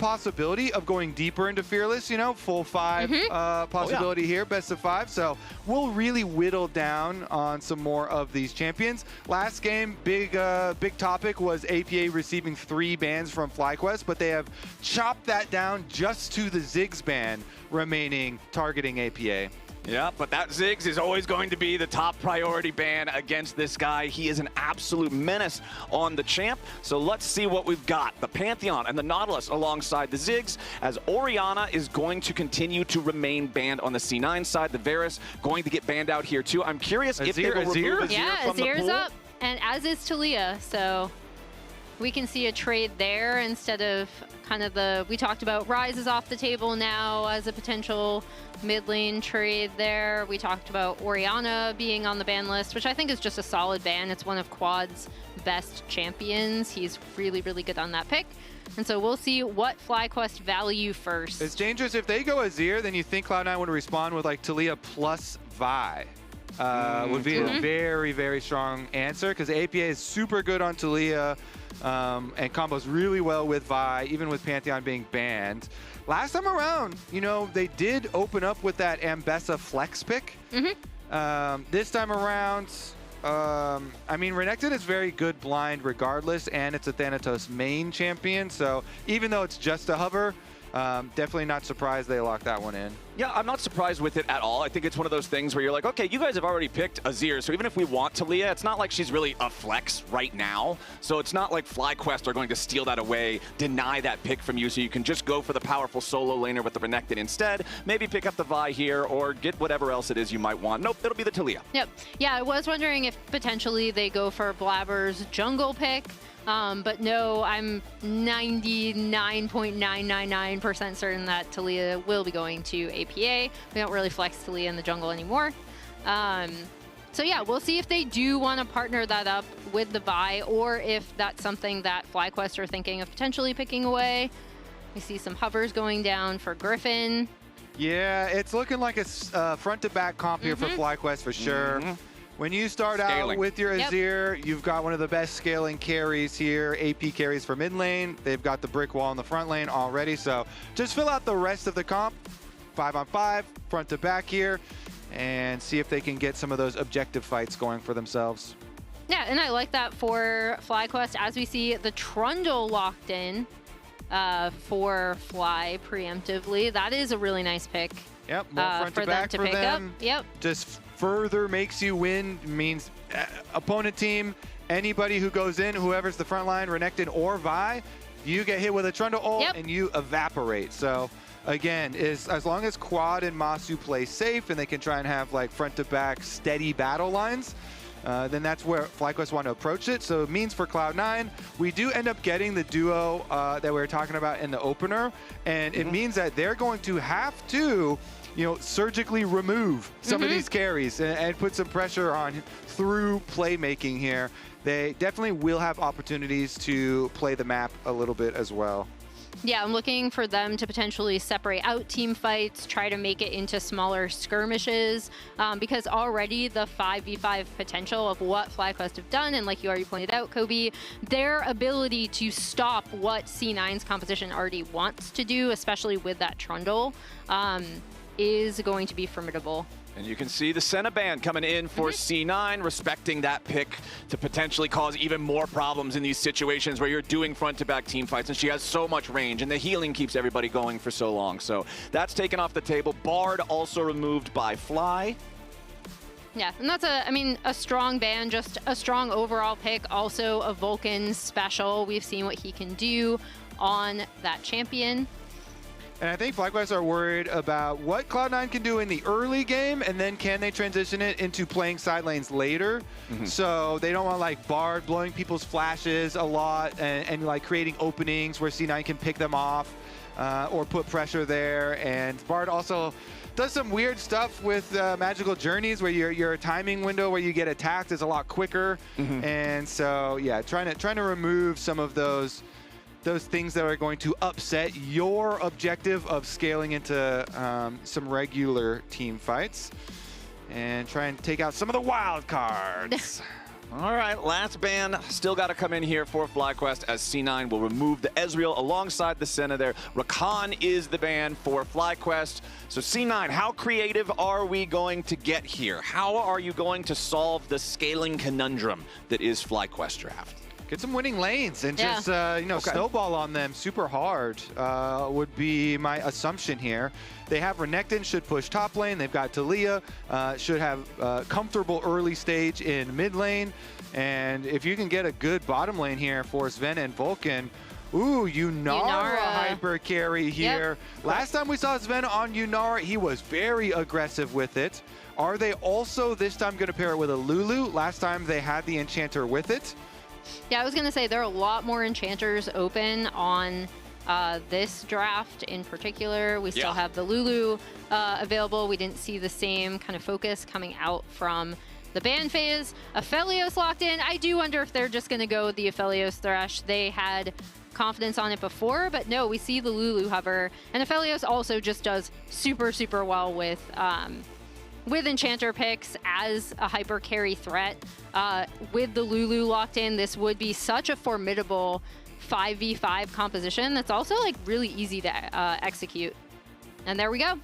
possibility of going deeper into Fearless, you know, full 5 possibility here, best of 5. So we'll really whittle down on some more of these champions. Last game, big topic was APA receiving 3 bans from FlyQuest, but they have chopped that down just to the Ziggs ban remaining targeting APA. Yeah, but that Ziggs is always going to be the top priority ban against this guy. He is an absolute menace on the champ. So let's see what we've got. The Pantheon and the Nautilus alongside the Ziggs, as Orianna is going to continue to remain banned on the C9 side. The Varus going to get banned out here too. I'm curious if they will remove Azir from the pool. Azir's up, and as is Taliyah. So we can see a trade there instead of kind of we talked about Ryze is off the table now as a potential mid lane trade there. We talked about Orianna being on the ban list, which I think is just a solid ban. It's one of Quad's best champions. He's really, really good on that pick. And so we'll see what FlyQuest value first. It's dangerous. If they go Azir, then you think Cloud9 would respond with like Taliyah plus Vi. Would be a very, very strong answer because APA is super good on Taliyah and combos really well with Vi, even with Pantheon being banned. Last time around, you know, they did open up with that Ambessa flex pick. This time around, I mean, Renekton is very good blind regardless, and it's a Thanatos main champion, so even though it's just a hover, definitely not surprised they locked that one in. Yeah, I'm not surprised with it at all. I think it's one of those things where you're like, okay, you guys have already picked Azir, so even if we want Taliyah, it's not like she's really a flex right now. So it's not like FlyQuest are going to steal that away, deny that pick from you, so you can just go for the powerful solo laner with the Renekton instead. Maybe pick up the Vi here or get whatever else it is you might want. Nope, it'll be the Taliyah. Yep. Yeah, I was wondering if potentially they go for Blaber's jungle pick. But no, I'm 99.999% certain that Taliyah will be going to APA. We don't really flex Taliyah in the jungle anymore. So yeah, we'll see if they do want to partner that up with the Vi, or if that's something that FlyQuest are thinking of potentially picking away. We see some hovers going down for Gryffinn. Yeah, it's looking like a front-to-back comp here for FlyQuest for sure. When you start out with your Azir, you've got one of the best scaling carries here, AP carries for mid lane. They've got the brick wall in the front lane already, so just fill out the rest of the comp, 5-on-5, front to back here, and see if they can get some of those objective fights going for themselves. Yeah, and I like that for FlyQuest, as we see the Trundle locked in for Fly preemptively. That is a really nice pick. Yep, more front to back for them. Yep. Just further makes you win, means opponent team, anybody who goes in, whoever's the front line, Renekton or Vi, you get hit with a Trundle ult and you evaporate. So again, as long as Quad and Massu play safe and they can try and have like front to back steady battle lines, then that's where FlyQuest want to approach it. So it means for Cloud9, we do end up getting the duo that we were talking about in the opener, and it means that they're going to have to, you know, surgically remove some of these carries and put some pressure on through playmaking here. They definitely will have opportunities to play the map a little bit as well. Yeah, I'm looking for them to potentially separate out team fights, try to make it into smaller skirmishes, because already the 5v5 potential of what FlyQuest have done, and like you already pointed out, Kobe, their ability to stop what C9's composition already wants to do, especially with that Trundle, is going to be formidable. And you can see the Senna ban coming in for C9, respecting that pick to potentially cause even more problems in these situations where you're doing front-to-back team fights, and she has so much range, and the healing keeps everybody going for so long. So that's taken off the table. Bard also removed by Fly. Yeah, and that's a strong ban, just a strong overall pick. Also a Vulcan special. We've seen what he can do on that champion. And I think FlyQuest are worried about what Cloud9 can do in the early game, and then can they transition it into playing side lanes later. So they don't want like Bard blowing people's flashes a lot and like creating openings where C9 can pick them off or put pressure there. And Bard also does some weird stuff with magical journeys where your timing window where you get attacked is a lot quicker. And so yeah, trying to remove some of those things that are going to upset your objective of scaling into some regular team fights, and try and take out some of the wild cards. All right, last ban still got to come in here for FlyQuest as C9 will remove the Ezreal alongside the Senna there. Rakan is the ban for FlyQuest. So C9, how creative are we going to get here? How are you going to solve the scaling conundrum that is FlyQuest draft? Get some winning lanes and just, you know, snowball on them super hard would be my assumption here. They have Renekton, should push top lane. They've got Taliyah, should have comfortable early stage in mid lane. And if you can get a good bottom lane here for Zven and Vulcan, ooh, Yunara hyper carry here. Yep. Last time we saw Zven on Yunara, he was very aggressive with it. Are they also this time going to pair it with a Lulu? Last time they had the Enchanter with it. Yeah, I was going to say there are a lot more enchanters open on this draft in particular. We still have the Lulu available. We didn't see the same kind of focus coming out from the ban phase. Aphelios locked in. I do wonder if they're just going to go with the Aphelios Thresh. They had confidence on it before, but no, we see the Lulu hover. And Aphelios also just does super, super well with Enchanter picks as a hyper carry threat. With the Lulu locked in, this would be such a formidable 5v5 composition that's also like really easy to execute. And there we go.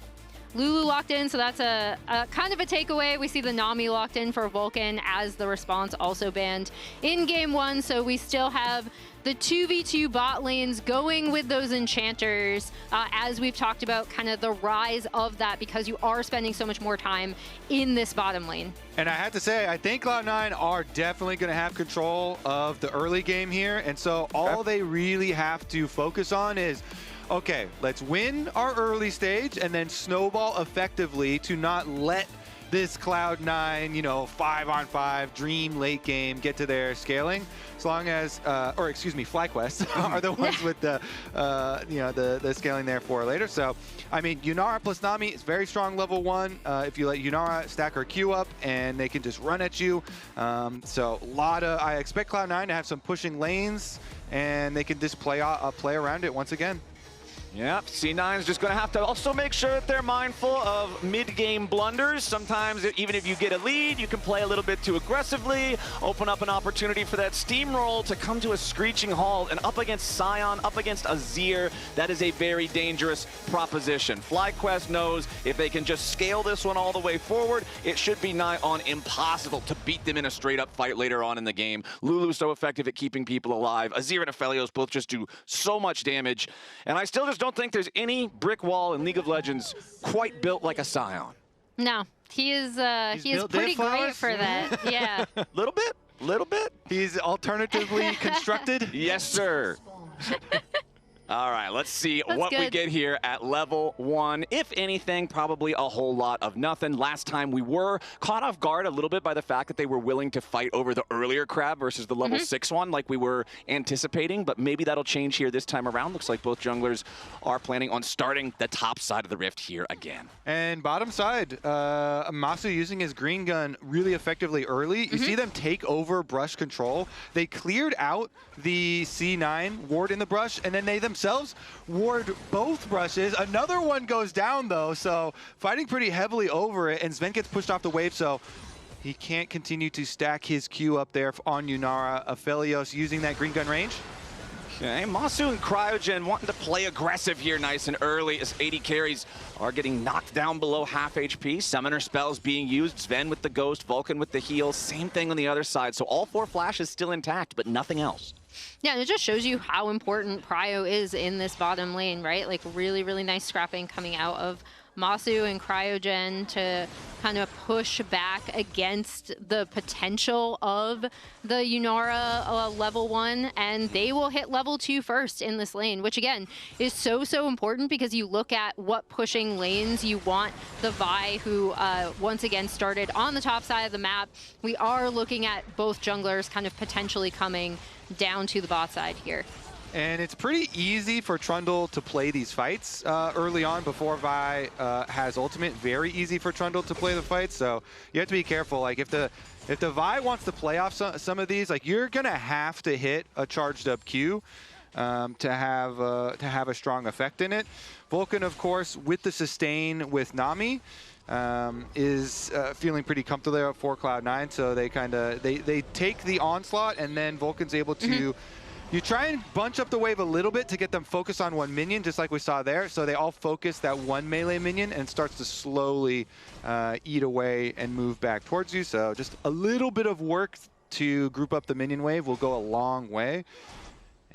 Lulu locked in, so that's a kind of a takeaway. We see the Nami locked in for Vulcan as the response also banned in game 1, so we still have the 2v2 bot lanes going with those enchanters, as we've talked about kind of the rise of that because you are spending so much more time in this bottom lane. And I have to say, I think Cloud9 are definitely going to have control of the early game here, and so all they really have to focus on is, okay, let's win our early stage and then snowball effectively to not let this Cloud9, you know, 5-on-5 dream late game get to their scaling. As long as, or excuse me, FlyQuest are the ones with the, you know, the scaling there for later. So, I mean, Yunara plus Nami is very strong level 1. If you let Yunara stack her Q up and they can just run at you. So a lot of, I expect Cloud9 to have some pushing lanes and they can just play around it once again. Yep, C9 is just going to have to also make sure that they're mindful of mid-game blunders. Sometimes, even if you get a lead, you can play a little bit too aggressively, open up an opportunity for that steamroll to come to a screeching halt. And up against Sion, up against Azir, that is a very dangerous proposition. FlyQuest knows if they can just scale this one all the way forward, it should be nigh on impossible to beat them in a straight-up fight later on in the game. Lulu's so effective at keeping people alive. Azir and Aphelios both just do so much damage. And I still just don't think there's any brick wall in League of Legends quite built like a Sion. No, he is pretty great for that. Yeah. Little bit. He's alternatively constructed. Yes, sir. All right, let's see what we get here at level 1. If anything, probably a whole lot of nothing. Last time we were caught off guard a little bit by the fact that they were willing to fight over the earlier crab versus the level 6 one like we were anticipating, but maybe that'll change here this time around. Looks like both junglers are planning on starting the top side of the rift here again. And bottom side, Massu using his green gun really effectively early. You see them take over brush control. They cleared out the C9 ward in the brush, and then they themselves ward both brushes. Another one goes down though, so fighting pretty heavily over it, and Zven gets pushed off the wave, so he can't continue to stack his Q up there on Yunara. Aphelios using that green gun range. Okay, Massu and Cryogen wanting to play aggressive here nice and early as AD carries are getting knocked down below half HP. Summoner spells being used. Zven with the Ghost, Vulcan with the heal. Same thing on the other side. So all 4 flashes still intact, but nothing else. Yeah, and it just shows you how important Cryo is in this bottom lane, right? Like really, really nice scrapping coming out of Massu and Cryogen to kind of push back against the potential of the Yunara level 1, and they will hit level 2 first in this lane, which again is so important because you look at what pushing lanes you want the Vi, who once again started on the top side of the map. We are looking at both junglers kind of potentially coming down to the bot side here. And it's pretty easy for Trundle to play these fights early on before Vi has ultimate. Very easy for Trundle to play the fights, so you have to be careful. Like if the Vi wants to play off some of these, like you're gonna have to hit a charged up Q. to have a strong effect in it. Vulcan, of course, with the sustain with Nami, is feeling pretty comfortable there for Cloud9. So they take the onslaught, and then Vulcan's able to. You try and bunch up the wave a little bit to get them focused on one minion, just like we saw there. So they all focus that one melee minion and starts to slowly eat away and move back towards you. So just a little bit of work to group up the minion wave will go a long way.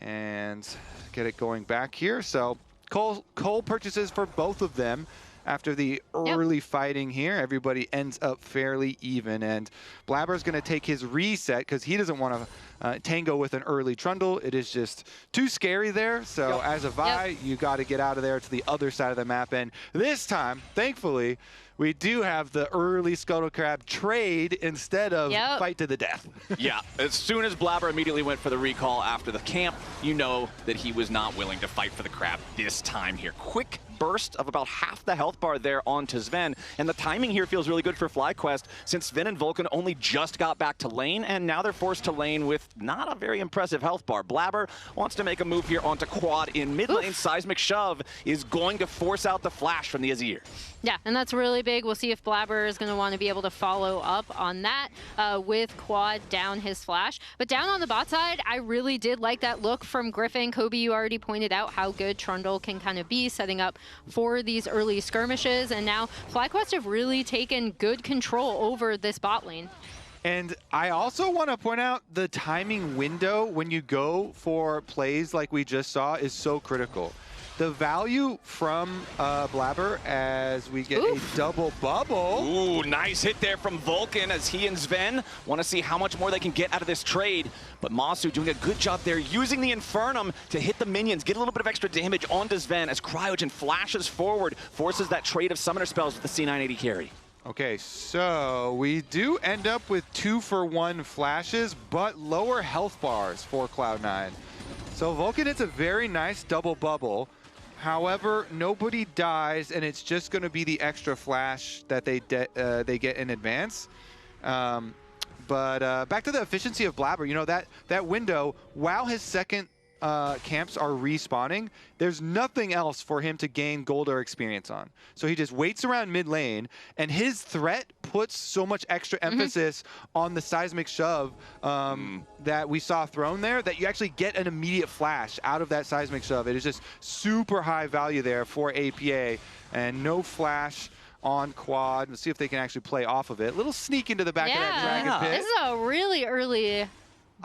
And get it going back here. So Cole purchases for both of them. After the early fighting here, everybody ends up fairly even. And Blaber's going to take his reset because he doesn't want to tango with an early Trundle. It is just too scary there. So as a Vi, you got to get out of there to the other side of the map. And this time, thankfully, we do have the early Scuttle Crab trade instead of fight to the death. Yeah, as soon as Blaber immediately went for the recall after the camp, you know that he was not willing to fight for the crab this time here. Quick burst of about half the health bar there onto Zven, and the timing here feels really good for FlyQuest since Zven and Vulcan only just got back to lane, and now they're forced to lane with not a very impressive health bar. Blaber wants to make a move here onto quad in mid lane. Seismic Shove is going to force out the flash from the Azir. Yeah, and that's really big. We'll see if Blaber is going to want to be able to follow up on that with quad down his flash. But down on the bot side, I really did like that look from Gryffinn. Kobe, you already pointed out how good Trundle can kind of be setting up for these early skirmishes. And now FlyQuest have really taken good control over this bot lane. And I also want to point out the timing window when you go for plays like we just saw is so critical. The value from Blaber as we get a double bubble. Ooh, nice hit there from Vulcan as he and Zven want to see how much more they can get out of this trade. But Massu doing a good job there, using the Infernum to hit the minions, get a little bit of extra damage onto Zven as Cryogen flashes forward, forces that trade of summoner spells with the C980 carry. Okay, so we do end up with 2-for-1 flashes, but lower health bars for Cloud9. So Vulcan hits a very nice double bubble. However, nobody dies, and it's just going to be the extra flash that they get in advance. But back to the efficiency of Blaber, you know, that window, while his second camps are respawning, there's nothing else for him to gain gold or experience on. So he just waits around mid lane, and his threat puts so much extra emphasis on the seismic shove that we saw thrown there that you actually get an immediate flash out of that seismic shove. It is just super high value there for APA, and no flash on quad. Let's see if they can actually play off of it. Little sneak into the back of that dragon pit. This is a really early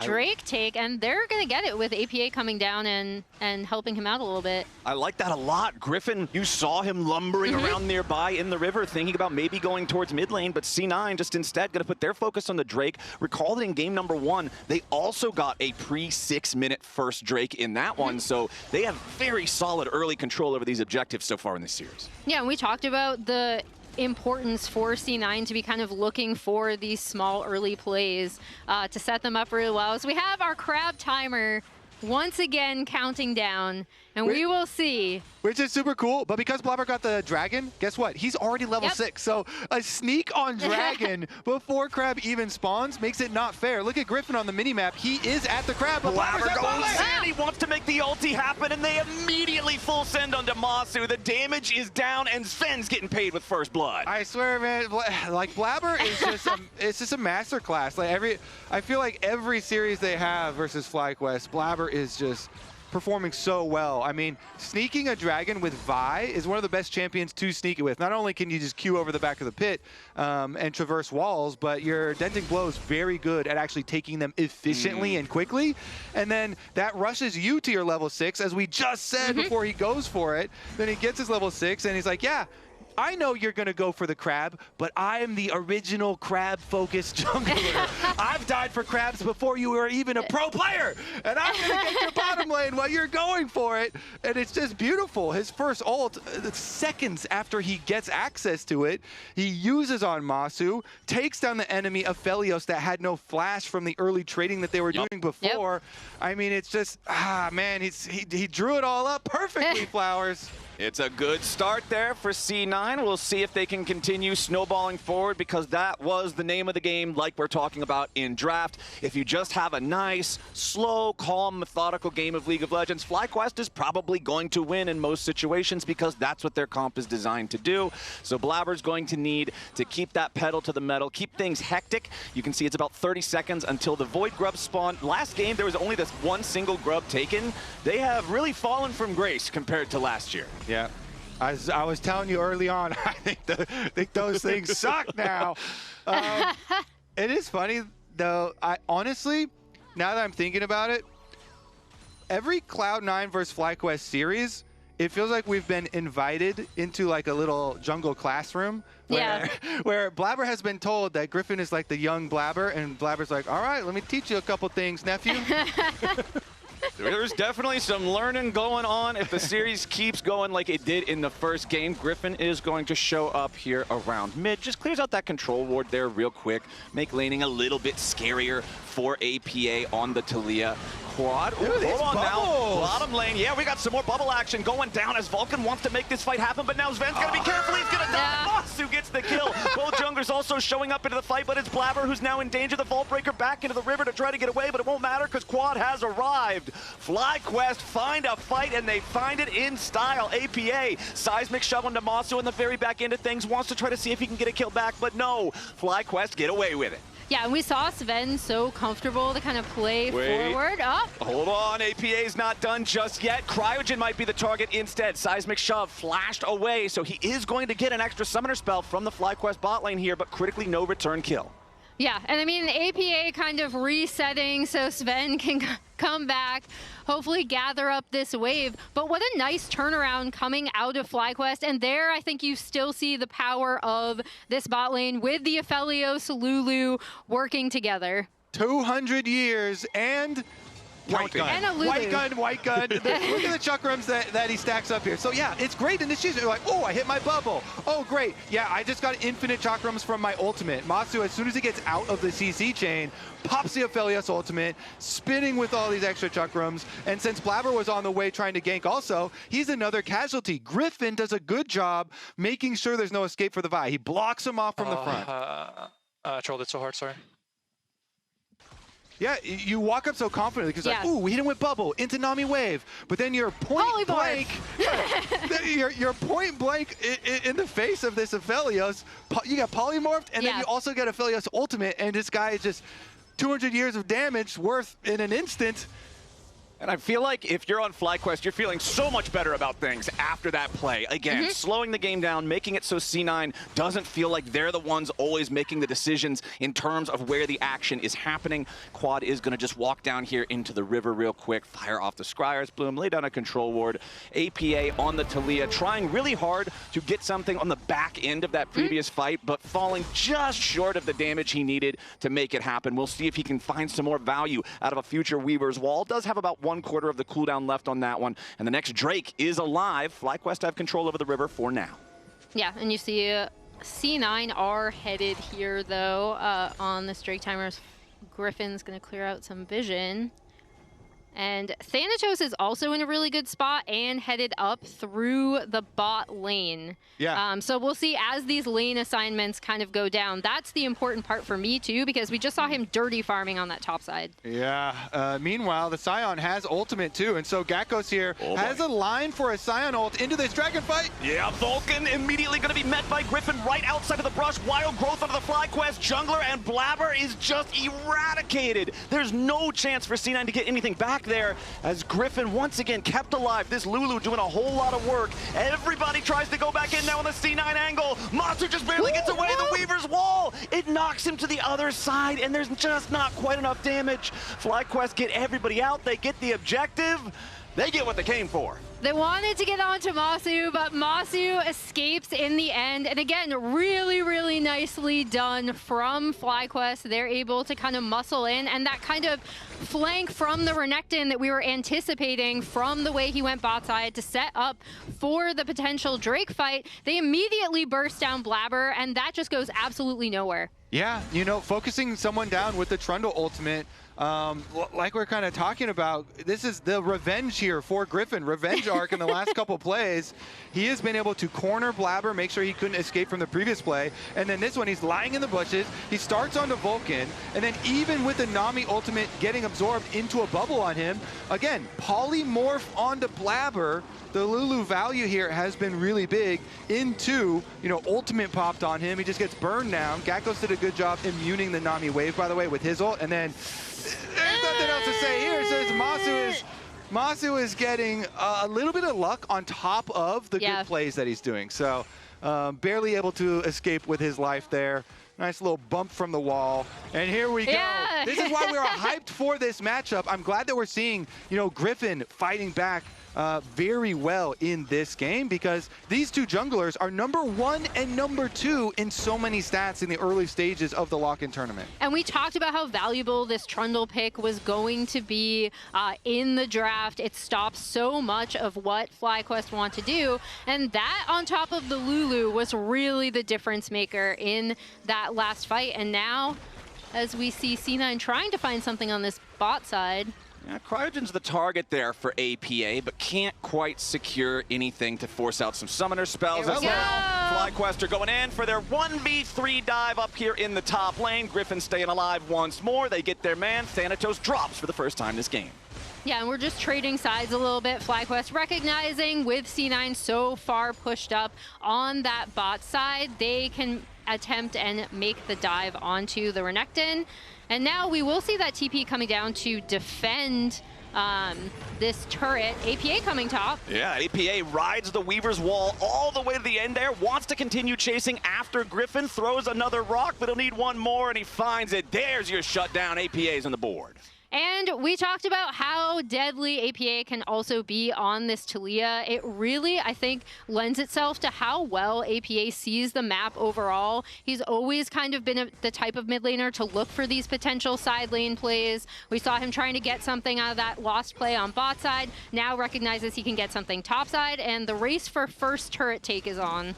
Drake take, and they're going to get it with APA coming down and helping him out a little bit. I like that a lot. Gryffinn, you saw him lumbering around nearby in the river, thinking about maybe going towards mid lane, but C9 just instead going to put their focus on the Drake. Recall that in game number 1, they also got a pre-6-minute first Drake in that one, so they have very solid early control over these objectives so far in this series. Yeah, and we talked about the importance for C9 to be kind of looking for these small early plays to set them up really well. So we have our crab timer once again counting down, and we will see. Which is super cool, but because Blaber got the dragon, guess what? He's already level 6, so a sneak on dragon before crab even spawns makes it not fair. Look at Gryffinn on the minimap. He is at the crab, but Blaber goes in. He wants to make the ulti happen, and they immediately full send onto Massu. The damage is down, and Sven's getting paid with first blood. I swear, man, like Blaber is just it's just a masterclass. Like I feel like every series they have versus FlyQuest, Blaber is just performing so well. I mean, sneaking a dragon with Vi is one of the best champions to sneak it with. Not only can you just queue over the back of the pit and traverse walls, but your denting blow is very good at actually taking them efficiently and quickly. And then that rushes you to your level 6, as we just said before he goes for it. Then he gets his level 6, and he's like, yeah, I know you're going to go for the crab, but I am the original crab-focused jungler. I've died for crabs before you were even a pro player, and I'm going to get your bottom lane while you're going for it. And it's just beautiful. His first ult, seconds after he gets access to it, he uses on Massu, takes down the enemy Aphelios that had no flash from the early trading that they were doing before. I mean, it's just, man, he drew it all up perfectly, Flowers. It's a good start there for C9. We'll see if they can continue snowballing forward, because that was the name of the game, like we're talking about in draft. If you just have a nice, slow, calm, methodical game of League of Legends, FlyQuest is probably going to win in most situations, because that's what their comp is designed to do. So Blaber's going to need to keep that pedal to the metal, keep things hectic. You can see it's about 30 seconds until the Void grub spawn. Last game, there was only this one single grub taken. They have really fallen from grace compared to last year. Yeah, as I was telling you early on, I think those things suck now. It is funny though. I honestly, now that I'm thinking about it, every Cloud9 versus FlyQuest series, it feels like we've been invited into like a little jungle classroom where Blaber has been told that Gryffinn is like the young Blaber, and Blaber's like, all right, let me teach you a couple things, nephew. There's definitely some learning going on. If the series keeps going like it did in the first game, Gryffinn is going to show up here around mid. Just clears out that control ward there real quick. Make laning a little bit scarier for APA on the Taliyah quad. Ooh, hold on now. Bottom lane. Yeah, we got some more bubble action going down as Vulcan wants to make this fight happen, but now Zven's going to be careful. He's going to die. Massu gets the kill. Both junglers also showing up into the fight, but it's Blaber who's now in danger. The Vault Breaker back into the river to try to get away, but it won't matter because quad has arrived. FlyQuest find a fight, and they find it in style. APA, seismic shoving to Massu in the very back end of things, wants to try to see if he can get a kill back, but no. FlyQuest get away with it. Yeah, and we saw Zven so comfortable to kind of play forward. Oh. Hold on, APA's not done just yet. Cryogen might be the target instead. Seismic shove flashed away, so he is going to get an extra summoner spell from the FlyQuest bot lane here, but critically no return kill. Yeah, and I mean, APA kind of resetting so Zven can come back, hopefully gather up this wave. But what a nice turnaround coming out of FlyQuest. And there, I think you still see the power of this bot lane with the Aphelios, Lulu working together. 200 years and... White gun. And a Lulu. White gun. Look at the chakrams that he stacks up here. So yeah, it's great in this season. You're like, oh, I hit my bubble. Oh, great. Yeah, I just got infinite chakrams from my ultimate. Massu, as soon as he gets out of the CC chain, pops the Aphelios ultimate, spinning with all these extra chakrams. And since Blaber was on the way trying to gank also, he's another casualty. Gryffinn does a good job making sure there's no escape for the Vi. He blocks him off from the front. Trolled it so hard, sorry. Yeah, you walk up so confidently because like, ooh, we hit him with bubble into Nami wave, but then you're point blank, you're point blank in the face of this Aphelios. You got polymorphed, and then you also get Aphelios ultimate, and this guy is just 200 years of damage worth in an instant. And I feel like if you're on FlyQuest, you're feeling so much better about things after that play. Again, slowing the game down, making it so C9 doesn't feel like they're the ones always making the decisions in terms of where the action is happening. Quad is going to just walk down here into the river real quick, fire off the Scryer's Bloom, lay down a control ward. APA on the Taliyah, trying really hard to get something on the back end of that previous fight, but falling just short of the damage he needed to make it happen. We'll see if he can find some more value out of a future Weaver's Wall. Does have about 1/4 of the cooldown left on that one, and the next Drake is alive. FlyQuest have control over the river for now. Yeah, and you see C9 are headed here though on this Drake timers. Griffin's gonna clear out some vision. And Thanatos is also in a really good spot and headed up through the bot lane. Yeah. So we'll see as these lane assignments kind of go down. That's the important part for me too, because we just saw him dirty farming on that top side. Yeah. Meanwhile, the Sion has ultimate too, and so Gakgos here has a line for a Sion ult into this dragon fight. Yeah, Vulcan immediately going to be met by Gryffinn right outside of the brush. Wild growth out of the FlyQuest jungler, and Blaber is just eradicated. There's no chance for C9 to get anything back there as Gryffinn once again kept alive. This Lulu doing a whole lot of work. Everybody tries to go back in now on the C9 angle. Massu just barely gets away. The Weaver's Wall, it knocks him to the other side, and there's just not quite enough damage. FlyQuest get everybody out. They get the objective. They get what they came for. They wanted to get onto Massu, but Massu escapes in the end. And again, really, really nicely done from FlyQuest. They're able to kind of muscle in, and that kind of flank from the Renekton that we were anticipating from the way he went bot side to set up for the potential Drake fight. They immediately burst down Blaber, and that just goes absolutely nowhere. Yeah, you know, focusing someone down with the Trundle ultimate like we're kind of talking about, this is the revenge here for Gryffinn. Revenge arc in the last couple plays. He has been able to corner Blaber, make sure he couldn't escape from the previous play. And then this one, he's lying in the bushes. He starts onto Vulcan. And then even with the Nami ultimate getting absorbed into a bubble on him, again, polymorph onto Blaber. The Lulu value here has been really big into, ultimate popped on him. He just gets burned down. Gakgos did a good job immuning the Nami wave, by the way, with his ult. And then there's nothing else to say here. It says Massu is getting a little bit of luck on top of the good plays that he's doing. So barely able to escape with his life there. Nice little bump from the wall. And here we go. This is why we were hyped for this matchup. I'm glad that we're seeing, Gryffinn fighting back very well in this game, because these two junglers are #1 and #2 in so many stats in the early stages of the lock-in tournament. And we talked about how valuable this Trundle pick was going to be in the draft. It stops so much of what FlyQuest want to do, and that on top of the Lulu was really the difference maker in that last fight. And now, as we see C9 trying to find something on this bot side. Yeah, Cryogen's the target there for APA, but can't quite secure anything to force out some summoner spells as well. FlyQuest are going in for their 1v3 dive up here in the top lane. Gryffinn staying alive once more. They get their man. Thanatos drops for the first time this game. Yeah, and we're just trading sides a little bit. FlyQuest recognizing with C9 so far pushed up on that bot side, they can attempt and make the dive onto the Renekton. And now we will see that TP coming down to defend this turret. APA coming top. Yeah, APA rides the Weaver's Wall all the way to the end there, wants to continue chasing after Gryffinn, throws another rock, but he'll need one more, and he finds it. There's your shutdown. APA's on the board. And we talked about how deadly APA can also be on this Taliyah. It really, I think, lends itself to how well APA sees the map overall. He's always kind of been the type of mid laner to look for these potential side lane plays. We saw him trying to get something out of that lost play on bot side. Now recognizes he can get something top side, and the race for first turret take is on.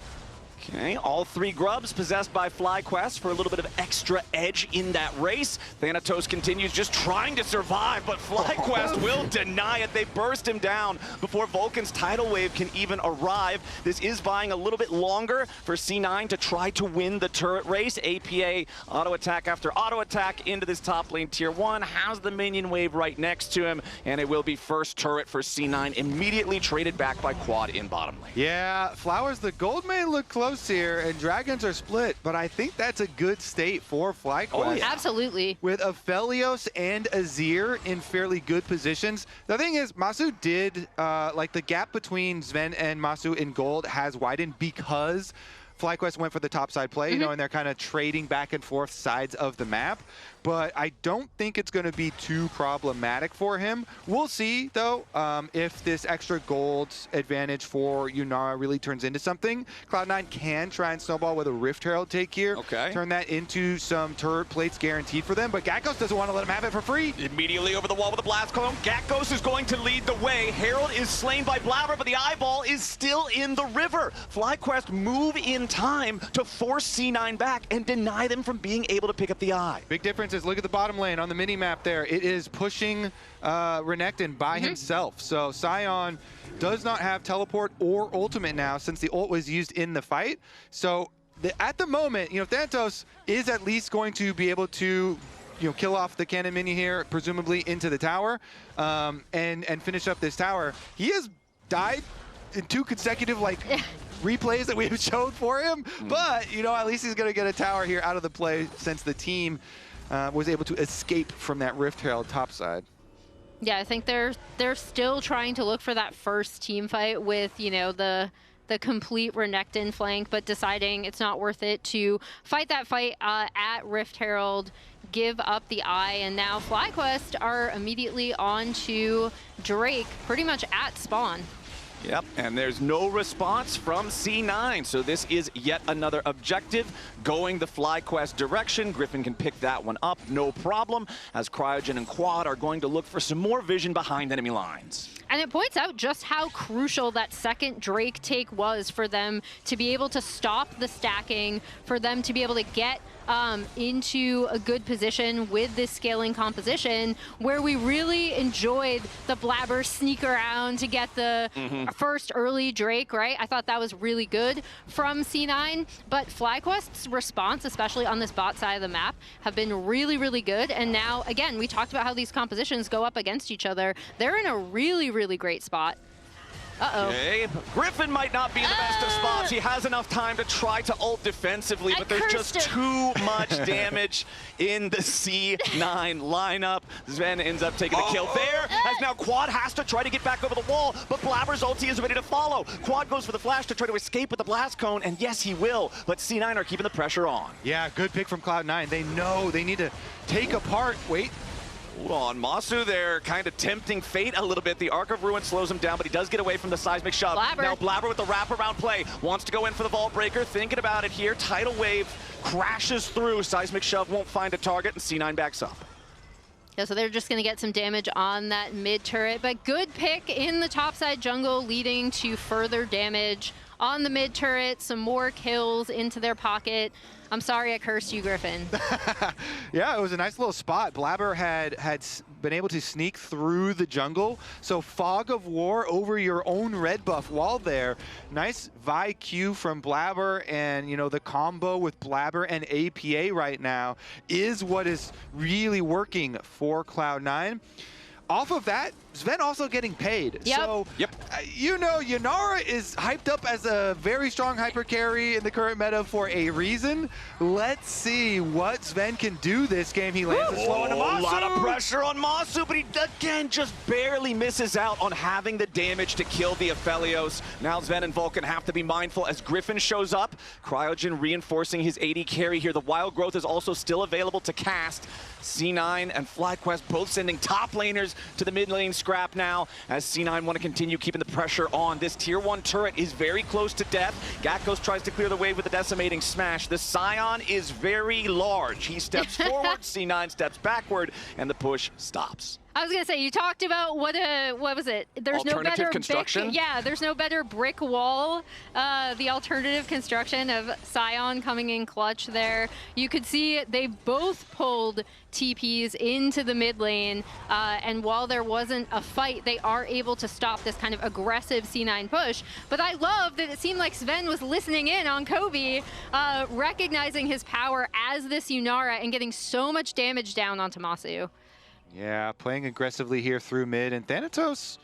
Okay, all 3 grubs possessed by FlyQuest for a little bit of extra edge in that race. Thanatos continues just trying to survive, but FlyQuest will deny it. They burst him down before Vulcan's tidal wave can even arrive. This is buying a little bit longer for C9 to try to win the turret race. APA auto attack after auto attack into this top lane tier 1, has the minion wave right next to him, and it will be first turret for C9, immediately traded back by Quad in bottom lane. Yeah, Flowers, the gold may look close here, and dragons are split, but I think that's a good state for FlyQuest. Oh, yeah. Absolutely. With Aphelios and Azir in fairly good positions. The thing is, Massu did, like the gap between Zven and Massu in gold has widened because FlyQuest went for the top side play, and they're kind of trading back and forth sides of the map. But I don't think it's going to be too problematic for him. We'll see, though, if this extra gold advantage for Yunara really turns into something. Cloud9 can try and snowball with a Rift Herald take here. Okay. Turn that into some turret plates guaranteed for them. But Gakgos doesn't want to let him have it for free. Immediately over the wall with a blast clone. Gakgos is going to lead the way. Herald is slain by Blaber, but the eyeball is still in the river. FlyQuest move in time to force C9 back and deny them from being able to pick up the eye. Big difference is, look at the bottom lane on the mini map there. It is pushing Renekton by himself. So Sion does not have teleport or ultimate now since the ult was used in the fight. So at the moment, Thanatos is at least going to be able to kill off the cannon mini here, presumably into the tower, and finish up this tower. He has died in 2 consecutive replays that we've showed for him, but at least he's going to get a tower here out of the play since the team was able to escape from that Rift Herald topside. Yeah, I think they're still trying to look for that first team fight with, the complete Renekton flank, but deciding it's not worth it to fight that fight at Rift Herald, give up the eye, and now FlyQuest are immediately on to Drake, pretty much at spawn. Yep, and there's no response from C9, so this is yet another objective going the FlyQuest direction. Gryffinn can pick that one up, no problem, as Cryogen and Quad are going to look for some more vision behind enemy lines. And it points out just how crucial that second Drake take was for them to be able to stop the stacking, for them to be able to get into a good position with this scaling composition, where we really enjoyed the Blaber sneak around to get the first early Drake, right? I thought that was really good from C9, but FlyQuest's response, especially on this bot side of the map, have been really, really good. And now, again, we talked about how these compositions go up against each other. They're in a really, really great spot. Uh-oh. Okay, Gryffinn might not be the best of spots. He has enough time to try to ult defensively, but there's just too much damage in the C9 lineup. Zven ends up taking the kill there, as now Quad has to try to get back over the wall, but Blaber's ulti is ready to follow. Quad goes for the flash to try to escape with the blast cone, and yes, he will, but C9 are keeping the pressure on. Yeah, good pick from Cloud9. They know they need to take apart. Wait. Hold on, Massu there, kind of tempting fate a little bit. The Arc of Ruin slows him down, but he does get away from the seismic shove. Blaber. Now Blaber with the wraparound play, wants to go in for the Vault Breaker, thinking about it here. Tidal Wave crashes through, seismic shove won't find a target, and C9 backs up. Yeah, so they're just going to get some damage on that mid turret, but good pick in the topside jungle, leading to further damage on the mid turret, some more kills into their pocket. I'm sorry I cursed you, Gryffinn. Yeah, it was a nice little spot. Blaber had been able to sneak through the jungle, so Fog of War over your own red buff while there. Nice Vi Q from Blaber, and you know, the combo with Blaber and APA right now is what is really working for Cloud9. Off of that, Zven also getting paid. Yep. So, you know, Yunara is hyped up as a very strong hyper carry in the current meta for a reason. Let's see what Zven can do this game. He lands a slow into Massu. A lot of pressure on Massu, but he again just barely misses out on having the damage to kill the Aphelios. Now Zven and Vulcan have to be mindful as Gryffinn shows up. Cryogen reinforcing his AD carry here. The Wild Growth is also still available to cast. C9 and FlyQuest both sending top laners to the mid lane scrap now, as C9 want to continue keeping the pressure on. This tier 1 turret is very close to death. Gakgos tries to clear the way with a decimating smash. The Sion is very large. He steps forward, C9 steps backward, and the push stops. I was gonna say, you talked about what was it? There's no better construction. There's no better brick wall. The alternative construction of Sion coming in clutch there. You could see they both pulled TPs into the mid lane, and while there wasn't a fight, they are able to stop this kind of aggressive C9 push. But I love that it seemed like Zven was listening in on Kobe, recognizing his power as this Yunara and getting so much damage down onto Massu. Yeah, playing aggressively here through mid, and Thanatos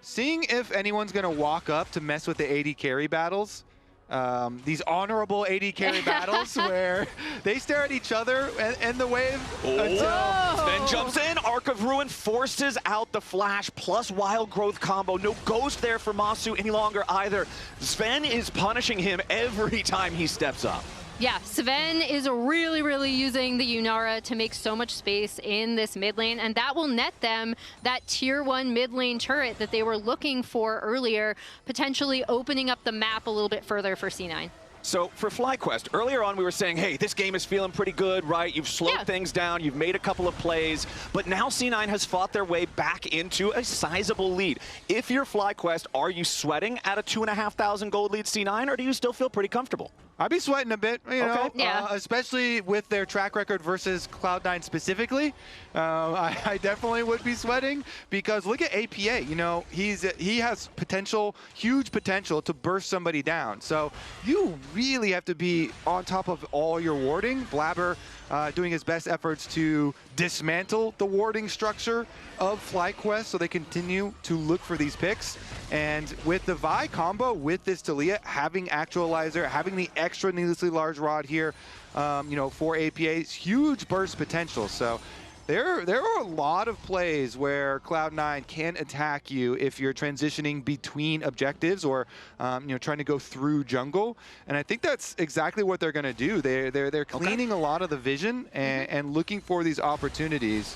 seeing if anyone's going to walk up to mess with the AD carry battles. These honorable AD carry battles where they stare at each other and the wave until... Zven jumps in, Arc of Ruin forces out the flash plus Wild Growth combo. No ghost there for Massu any longer either. Zven is punishing him every time he steps up. Yeah, Zven is really, really using the Yunara to make so much space in this mid lane, and that will net them that tier 1 mid lane turret that they were looking for earlier, potentially opening up the map a little bit further for C9. So for FlyQuest, earlier on we were saying, hey, this game is feeling pretty good, right? You've slowed things down, you've made a couple of plays, but now C9 has fought their way back into a sizable lead. If you're FlyQuest, are you sweating at a 2,500 gold lead C9, or do you still feel pretty comfortable? I'd be sweating a bit, you know, Yeah. Especially with their track record versus Cloud9 specifically. I definitely would be sweating, because look at APA. You know, he has potential, huge potential to burst somebody down. So you really have to be on top of all your warding. Blaber doing his best efforts to dismantle the warding structure of FlyQuest, so they continue to look for these picks. And with the Vi combo, with this Taliyah, having Actualizer, having the extra needlessly large rod here, you know, for APA's huge burst potential. So there are a lot of plays where Cloud9 can attack you if you're transitioning between objectives or you know, trying to go through jungle. And I think that's exactly what they're going to do. They're cleaning a lot of the vision and looking for these opportunities.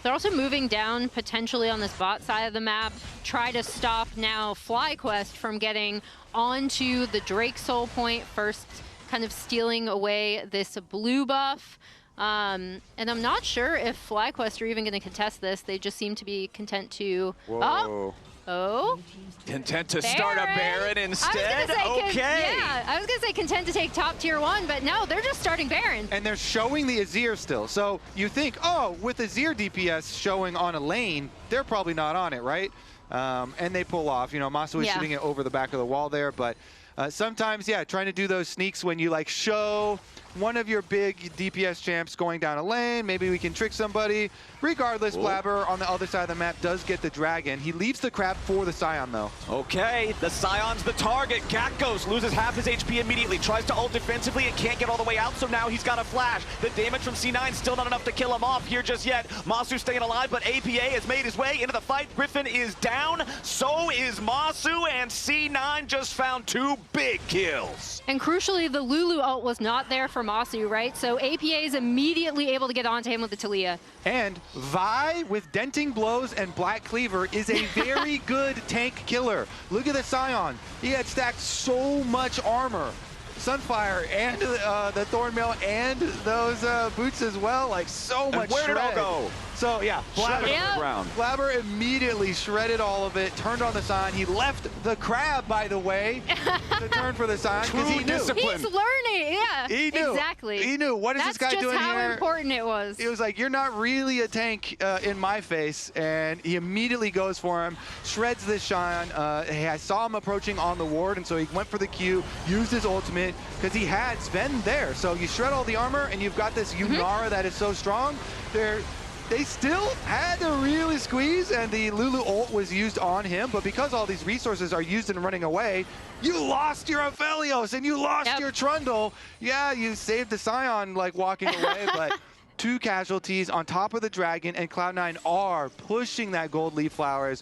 They're also moving down potentially on this bot side of the map, try to stop now FlyQuest from getting onto the Drake Soul Point, first kind of stealing away this blue buff. And I'm not sure if FlyQuest are even going to contest this. They just seem to be content to... Whoa. Oh. Content to start a Baron instead? Okay. Yeah, I was going to say content to take top tier 1, but no, they're just starting Baron. And they're showing the Azir still. So you think, oh, with Azir DPS showing on a lane, they're probably not on it, right? And they pull off. You know, Massu is shooting it over the back of the wall there, but sometimes, yeah, trying to do those sneaks when you like show one of your big DPS champs going down a lane, maybe we can trick somebody. Regardless, Blaber on the other side of the map does get the dragon. He leaves the crab for the Sion, though. Okay, the Sion's the target. Gakgos loses half his HP immediately, tries to ult defensively and can't get all the way out, so now he's got a flash. The damage from C9 still not enough to kill him off here just yet. Massu staying alive, but APA has made his way into the fight. Gryffinn is down, so is Massu, and C9 just found 2 big kills. And crucially, the Lulu ult was not there for Massu, right? So APA is immediately able to get onto him with the Taliyah. And Vi with denting blows and black cleaver is a very good tank killer. Look at the Sion. He had stacked so much armor. Sunfire and the Thornmail and those boots as well, like so much where did it all shred. go? So yeah, Blaber immediately shredded all of it, turned on the Sion. He left the crab, by the way, to turn for the Sion because he knew. He's learning, yeah. He knew. Exactly. He knew. What is this guy doing here? That's just how important it was. He was like, you're not really a tank in my face, and he immediately goes for him, shreds this Sion. I saw him approaching on the ward, and so he went for the Q, used his ultimate, because he had Zven there. So you shred all the armor, and you've got this Yunara that is so strong. They still had to really squeeze, and the Lulu ult was used on him, but because all these resources are used in running away, you lost your Aphelios and you lost your Trundle. Yeah, you saved the Sion like walking away, but 2 casualties on top of the dragon, and Cloud9 are pushing that gold leaf flowers,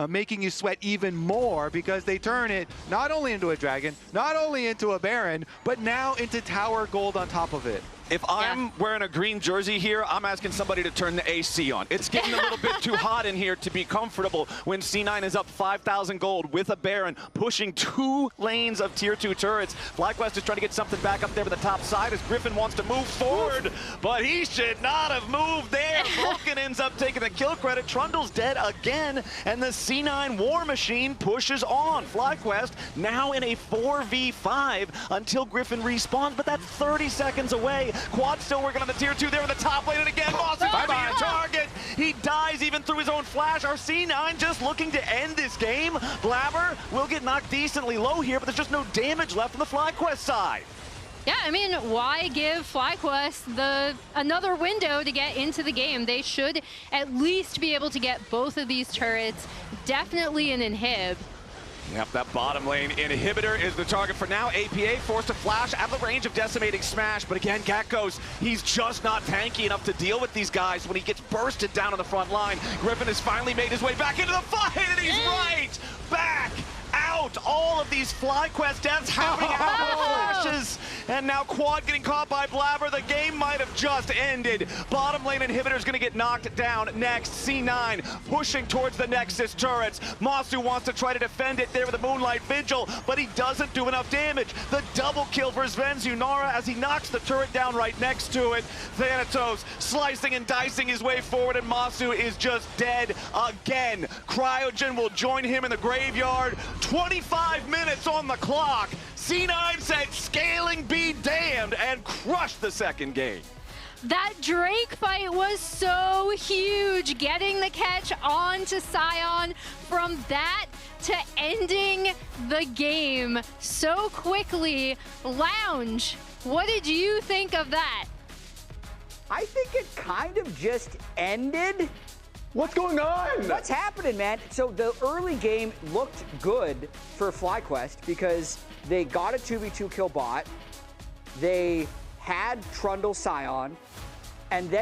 making you sweat even more because they turn it not only into a dragon, not only into a Baron, but now into tower gold on top of it. If I'm wearing a green jersey here, I'm asking somebody to turn the AC on. It's getting a little bit too hot in here to be comfortable when C9 is up 5,000 gold with a Baron, pushing 2 lanes of tier 2 turrets. FlyQuest is trying to get something back up there to the top side as Gryffinn wants to move forward, but he should not have moved there. Vulcan ends up taking the kill credit. Trundle's dead again, and the C9 War Machine pushes on. FlyQuest now in a 4v5 until Gryffinn respawns, but that's 30 seconds away. Quad still working on the tier 2 there in the top lane, and again, Massu being a target. He dies even through his own flash. Our C9 just looking to end this game. Blaber will get knocked decently low here, but there's just no damage left on the FlyQuest side. Yeah, I mean, why give FlyQuest another window to get into the game? They should at least be able to get both of these turrets, definitely an inhib. Yep, that bottom lane inhibitor is the target for now. APA forced to flash at the range of Decimating Smash, but again, Gakgos, he's just not tanky enough to deal with these guys when he gets bursted down on the front line. Gryffinn has finally made his way back into the fight, and he's right back out. All of these FlyQuest deaths happening after flashes, and now Quad getting caught by Blaber. The game might have just ended. Bottom lane inhibitor is going to get knocked down next. C9 pushing towards the Nexus turrets. Massu wants to try to defend it there with a Moonlight Vigil, but he doesn't do enough damage. The double kill for Zven's Yunara as he knocks the turret down right next to it. Thanatos slicing and dicing his way forward, and Massu is just dead again. Cryogen will join him in the graveyard. 25 minutes on the clock. C9 said scaling be damned and crushed the second game. That Drake fight was so huge, getting the catch onto Sion, from that to ending the game so quickly. Lounge, what did you think of that? I think it kind of just ended. What's going on? What's happening, man? So the early game looked good for FlyQuest because they got a 2v2 kill bot. They had Trundle Sion, and then